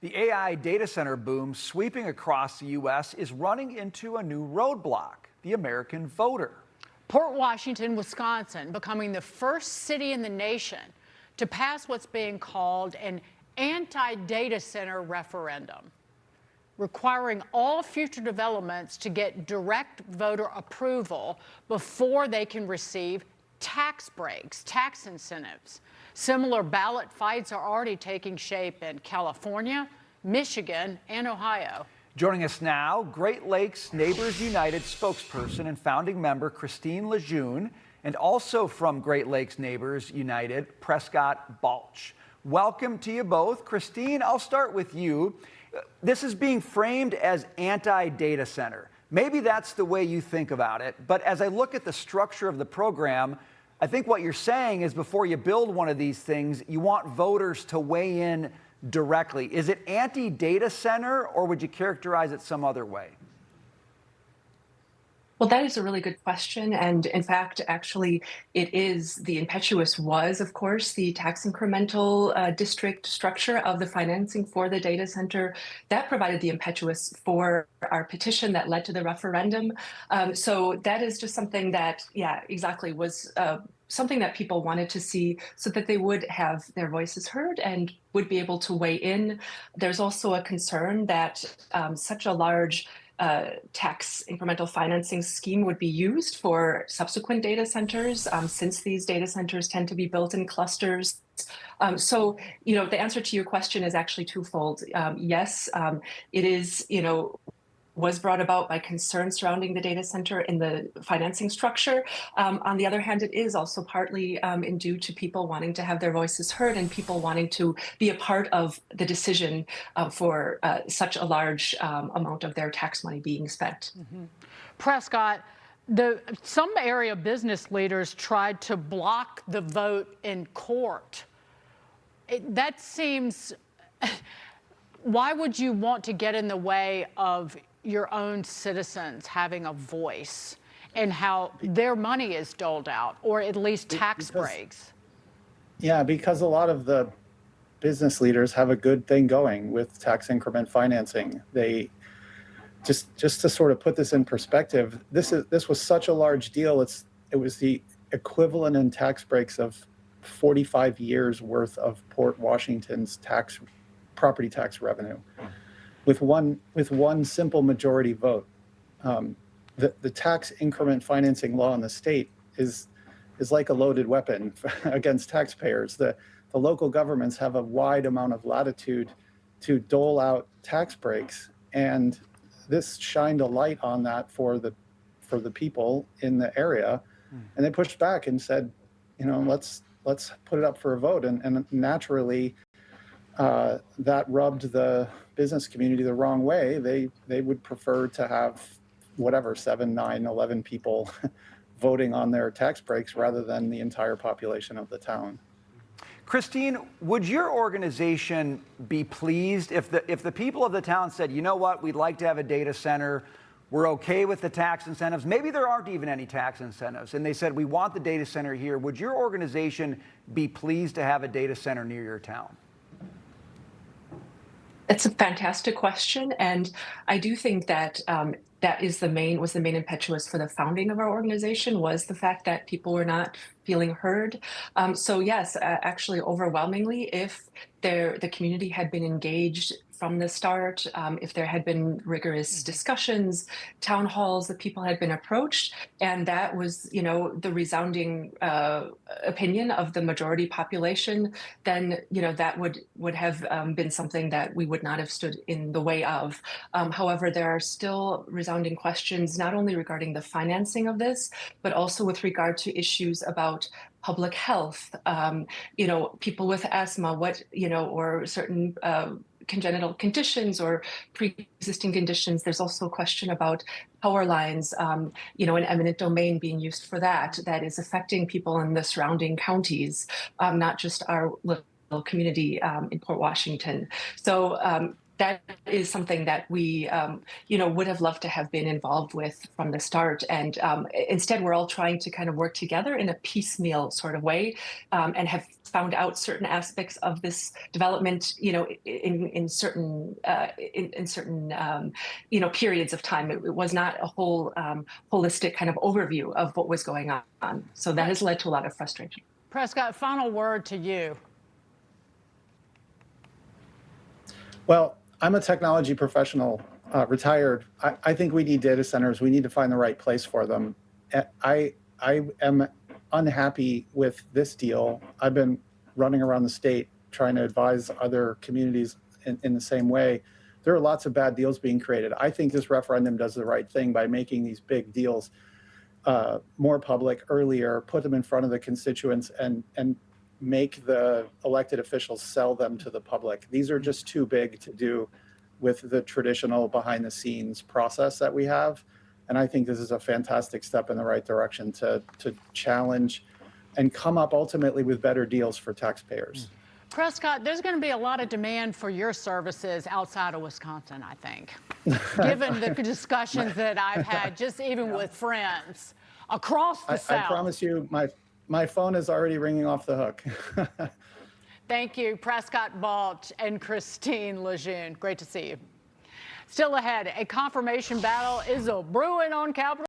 The AI data center boom sweeping across the U.S. is running into a new roadblock: the American voter. Port Washington, Wisconsin, becoming the first city in the nation to pass what's being called an anti-data center referendum, requiring all future developments to get direct voter approval before they can receive tax breaks, tax incentives. Similar ballot fights are already taking shape in California, Michigan, and Ohio. Joining us now, Great Lakes Neighbors United spokesperson and founding member Christine Lejeune, and also from Great Lakes Neighbors United, Prescott Balch. Welcome to you both. Christine, I'll start with you. This is being framed as anti-data center. Maybe that's the way you think about it, but as I look at the structure of the program, I think what you're saying is before you build one of these things, you want voters to weigh in directly. Is it anti-data center, or would you characterize it some other way? Well, that is a really good question. And in fact, actually, the impetus was, of course, the tax incremental district structure of the financing for the data center. That provided the impetus for our petition that led to the referendum. So that is just something that, yeah, exactly, was something that people wanted to see so that they would have their voices heard and would be able to weigh in. There's also a concern that such a large tax incremental financing scheme would be used for subsequent data centers, since these data centers tend to be built in clusters. So, the answer to your question is actually twofold. Yes, it is, was brought about by concerns surrounding the data center in the financing structure. On the other hand, it is also partly due to people wanting to have their voices heard and people wanting to be a part of the decision for such a large amount of their tax money being spent. Mm-hmm. Prescott, some area business leaders tried to block the vote in court. That seems, why would you want to get in the way of your own citizens having a voice in how their money is doled out, or at least tax breaks? Yeah, because a lot of the business leaders have a good thing going with tax increment financing. They just to sort of put this in perspective, this was such a large deal. It was the equivalent in tax breaks of 45 years worth of Port Washington's property tax revenue. With one simple majority vote. The tax increment financing law in the state is like a loaded weapon against taxpayers. The local governments have a wide amount of latitude to dole out tax breaks, and this shined a light on that for the people in the area, and they pushed back and said, let's put it up for a vote, and naturally. That rubbed the business community the wrong way. They would prefer to have 7, 9, 11 people voting on their tax breaks rather than the entire population of the town. Christine, would your organization be pleased if the people of the town said, you know what, we'd like to have a data center, we're okay with the tax incentives, maybe there aren't even any tax incentives, and they said, we want the data center here. Would your organization be pleased to have a data center near your town? That's a fantastic question, and I do think that that was the main impetus for the founding of our organization, was the fact that people were not feeling heard. So yes, actually, overwhelmingly, if the community had been engaged from the start, if there had been rigorous discussions, town halls, that people had been approached, and that was, the resounding opinion of the majority population, then, that would have been something that we would not have stood in the way of. However, there are still resounding questions, not only regarding the financing of this, but also with regard to issues about public health, people with asthma, or certain congenital conditions or pre-existing conditions. There's also a question about power lines, an eminent domain being used for that is affecting people in the surrounding counties, not just our little community in Port Washington. So that is something that we, would have loved to have been involved with from the start. And instead, we're all trying to kind of work together in a piecemeal sort of way, and have found out certain aspects of this development, in certain periods of time. It was not a whole holistic kind of overview of what was going on. So that has led to a lot of frustration. Prescott, final word to you. Well, I'm a technology professional, retired. I think we need data centers. We need to find the right place for them. I am unhappy with this deal. I've been running around the state trying to advise other communities in the same way. There are lots of bad deals being created. I think this referendum does the right thing by making these big deals more public earlier, put them in front of the constituents, and make the elected officials sell them to the public. These are just too big to do with the traditional behind the scenes process that we have. And I think this is a fantastic step in the right direction to challenge and come up ultimately with better deals for taxpayers. Prescott, there's going to be a lot of demand for your services outside of Wisconsin, I think, given the discussions that I've had, just even with friends across the South. I promise you, my phone is already ringing off the hook. Thank you, Prescott Balch and Christine Lejeune. Great to see you. Still ahead, a confirmation battle is a brewing on Capitol.